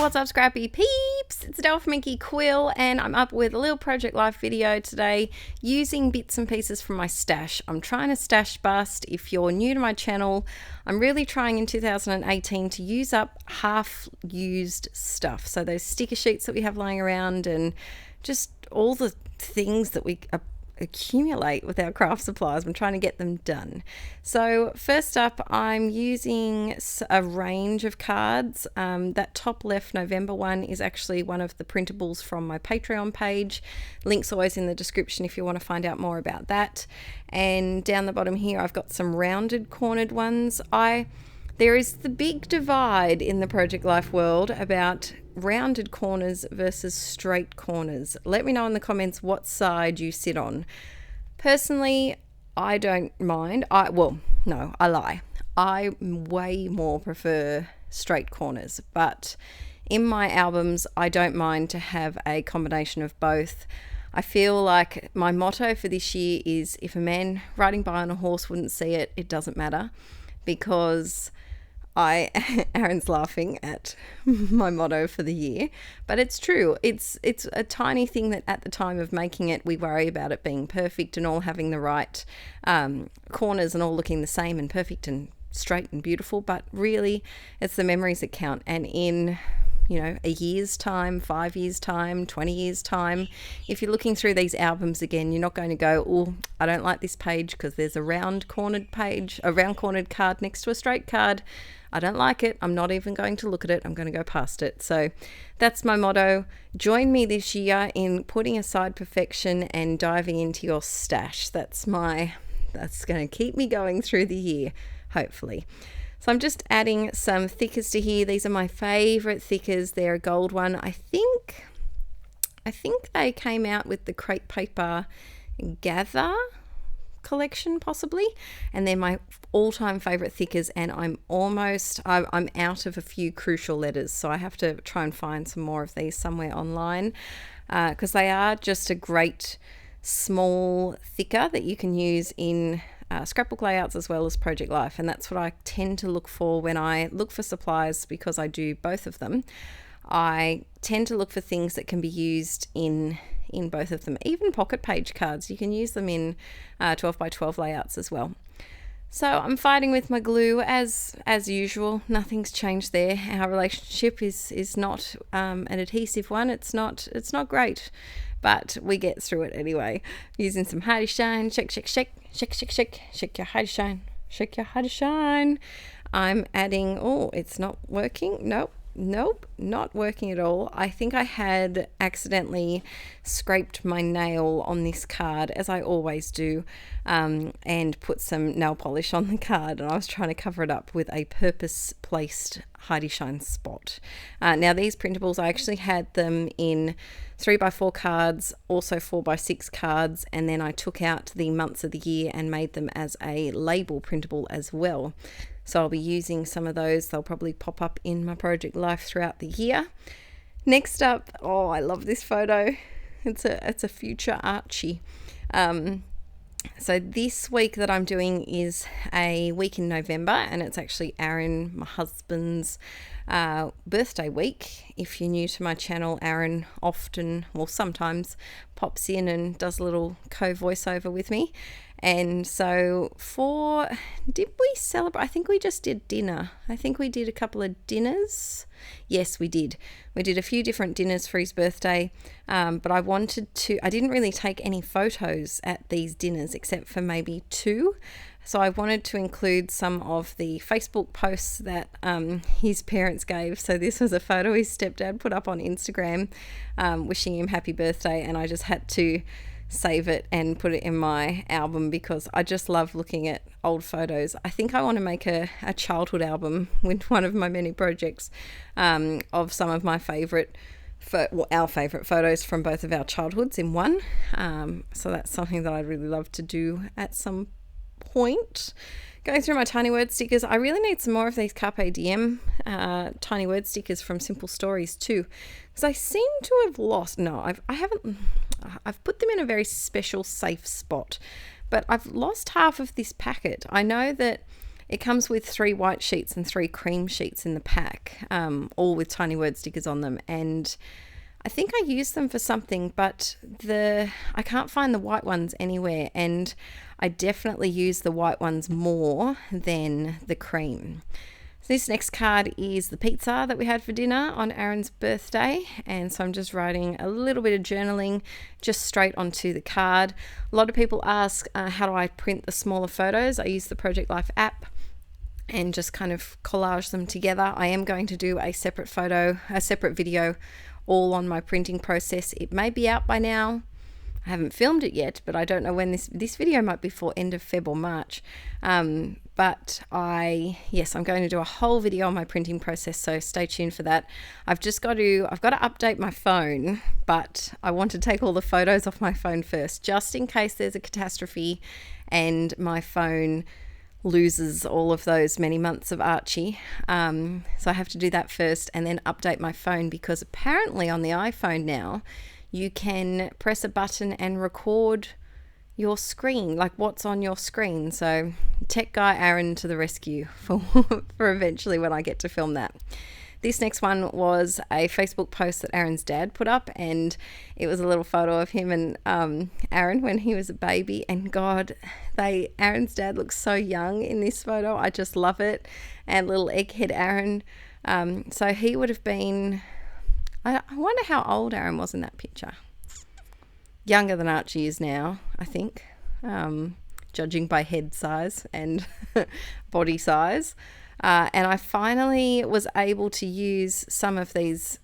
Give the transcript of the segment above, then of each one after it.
What's up, scrappy peeps? It's Adele from Inkie Quill, and I'm up with a little project life video today using bits and pieces from my stash. I'm trying to stash bust. If you're new to my channel, I'm really trying in 2018 to use up half-used stuff. So those sticker sheets that we have lying around and just all the things that we accumulate with our craft supplies. I'm trying to get them done. So first up, I'm using a range of cards. That top left November one is actually one of the printables from my Patreon page. Link's always in the description if you want to find out more about that. And down the bottom here, I've got some rounded cornered ones. There is the big divide in the project life world about rounded corners versus straight corners. Let me know in the comments what side you sit on. Personally, I don't mind. I lie. I way more prefer straight corners, but in my albums, I don't mind to have a combination of both. I feel like my motto for this year is if a man riding by on a horse wouldn't see it, it doesn't matter, because Aaron's laughing at my motto for the year, but it's true. It's a tiny thing that at the time of making it, we worry about it being perfect and all having the right corners and all looking the same and perfect and straight and beautiful, but really it's the memories that count. And in a year's time, 5 years time, 20 years time, if you're looking through these albums again, you're not going to go, oh, I don't like this page because there's a round cornered card next to a straight card. I don't like it. I'm not even going to look at it. I'm going to go past it. So that's my motto. Join me this year in putting aside perfection and diving into your stash. That's going to keep me going through the year, hopefully. So I'm just adding some thickers to here. These are my favorite thickers. They're a gold one. I think they came out with the Crepe Paper Gather collection possibly, and they're my all-time favorite thickers, and I'm out of a few crucial letters, so I have to try and find some more of these somewhere online, because they are just a great small thicker that you can use in scrapbook layouts as well as project life. And that's what I tend to look for when I look for supplies, because I do both of them. I tend to look for things that can be used in both of them. Even pocket page cards, you can use them in 12 by 12 layouts as well. So I'm fighting with my glue as usual. Nothing's changed there. Our relationship is not an adhesive one. It's not great, but we get through it anyway. Using some Hardy Shine, shake your Hardy Shine, shake your Hardy Shine. I'm adding, it's not working. Nope, not working at all. I think I had accidentally scraped my nail on this card, as I always do, and put some nail polish on the card, and I was trying to cover it up with a purpose-placed Heidi Shine spot. Now these printables, I actually had them in 3x4 cards, also 4x6 cards, and then I took out the months of the year and made them as a label printable as well. So I'll be using some of those. They'll probably pop up in my project life throughout the year. Next up, I love this photo. It's a future Archie. So this week that I'm doing is a week in November, and it's actually Aaron, my husband's birthday week. If you're new to my channel, Aaron sometimes pops in and does a little co-voiceover with me. And so did we celebrate? I think we just did dinner. I think we did a couple of dinners. Yes, we did. We did a few different dinners for his birthday, but I didn't really take any photos at these dinners except for maybe 2. So I wanted to include some of the Facebook posts that his parents gave. So this was a photo his stepdad put up on Instagram, wishing him happy birthday, and I just had to save it and put it in my album because I just love looking at old photos. I think I want to make a childhood album with one of my many projects of some of my our favourite photos from both of our childhoods in one. So that's something that I'd really love to do at some point. Going through my tiny word stickers, I really need some more of these Carpe Diem tiny word stickers from Simple Stories too, because I seem to have lost. No, I haven't. I've put them in a very special safe spot, but I've lost half of this packet. I know that It comes with 3 white sheets and 3 cream sheets in the pack, all with tiny word stickers on them. And I think I used them for something, but I can't find the white ones anywhere, and I definitely use the white ones more than the cream. So this next card is the pizza that we had for dinner on Aaron's birthday, and so I'm just writing a little bit of journaling just straight onto the card. A lot of people ask how do I print the smaller photos. I use the Project Life app and just kind of collage them together. I am going to do a separate video all on my printing process. It may be out by now. I haven't filmed it yet, but I don't know when this video might be for end of Feb or March. But I'm going to do a whole video on my printing process, so stay tuned for that. I've got to update my phone, but I want to take all the photos off my phone first, just in case there's a catastrophe and my phone loses all of those many months of Archie. So I have to do that first and then update my phone, because apparently on the iPhone now you can press a button and record your screen, like what's on your screen. So tech guy Aaron to the rescue for eventually when I get to film that. This next one was a Facebook post that Aaron's dad put up, and it was a little photo of him and Aaron when he was a baby. And God, Aaron's dad looks so young in this photo. I just love it. And little egghead Aaron. So he would have been, I wonder how old Aaron was in that picture. Younger than Archie is now, I think, judging by head size and body size. And I finally was able to use some of these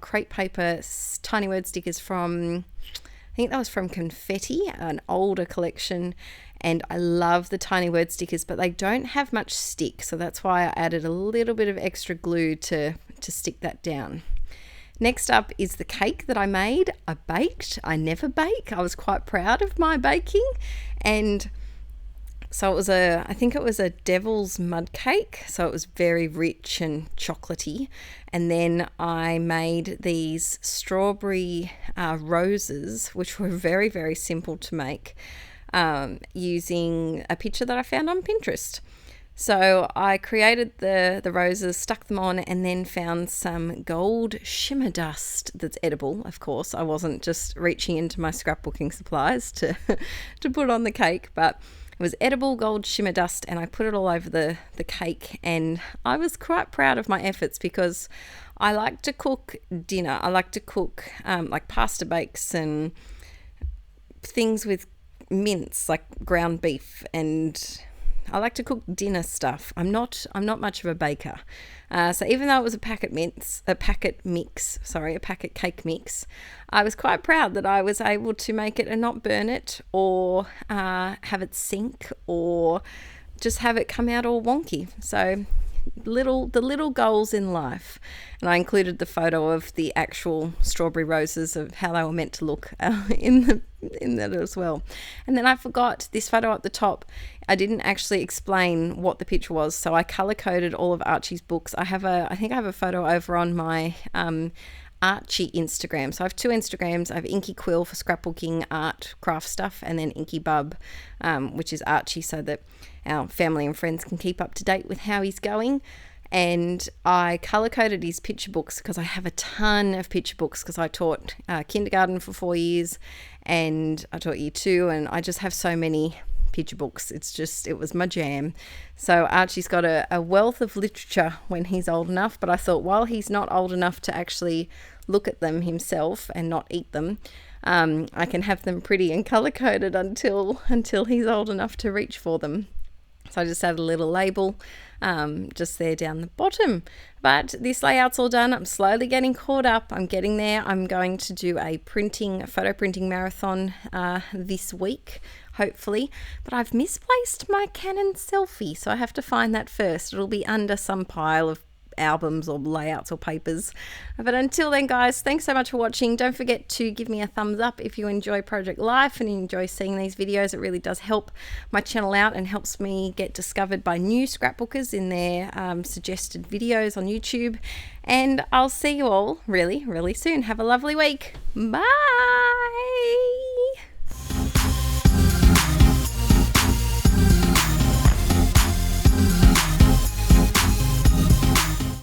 crepe paper tiny word stickers from, I think that was from Confetti, an older collection. And I love the tiny word stickers, but they don't have much stick. So that's why I added a little bit of extra glue to stick that down. Next up is the cake that I made. I baked. I never bake. I was quite proud of my baking. And so I think it was a devil's mud cake. So it was very rich and chocolatey. And then I made these strawberry roses, which were very, very simple to make, using a picture that I found on Pinterest. So I created the roses, stuck them on, and then found some gold shimmer dust that's edible, of course. I wasn't just reaching into my scrapbooking supplies to put on the cake, but it was edible gold shimmer dust, and I put it all over the cake. And I was quite proud of my efforts, because I like to cook dinner. I like to cook like pasta bakes and things with mince, like ground beef, and I like to cook dinner stuff. I'm not much of a baker. So even though it was a packet cake mix, I was quite proud that I was able to make it and not burn it, or have it sink, or just have it come out all wonky. So the little goals in life. And I included the photo of the actual strawberry roses, of how they were meant to look in that as well. And then I forgot this photo at the top. I didn't actually explain what the picture was, so I color coded all of Archie's books. I think I have a photo over on my Archie Instagram. So I have 2 Instagrams. I have Inkie Quill for scrapbooking, art, craft stuff, and then Inkie Bub, which is Archie, so that our family and friends can keep up to date with how he's going. And I color coded his picture books, because I have a ton of picture books, because I taught kindergarten for 4 years and I taught year 2, and I just have so many picture books. It was my jam. So Archie's got a wealth of literature when he's old enough, but I thought while he's not old enough to actually look at them himself and not eat them, I can have them pretty and color coded until he's old enough to reach for them. So I just added a little label just there down the bottom. But this layout's all done. I'm slowly getting caught up. I'm getting there. I'm going to do a photo printing marathon this week, hopefully. But I've misplaced my Canon selfie, so I have to find that first. It'll be under some pile of albums or layouts or papers. But until then, guys, thanks so much for watching. Don't forget to give me a thumbs up if you enjoy Project Life and you enjoy seeing these videos. It really does help my channel out and helps me get discovered by new scrapbookers in their suggested videos on YouTube. And I'll see you all really, really soon. Have a lovely week. Bye.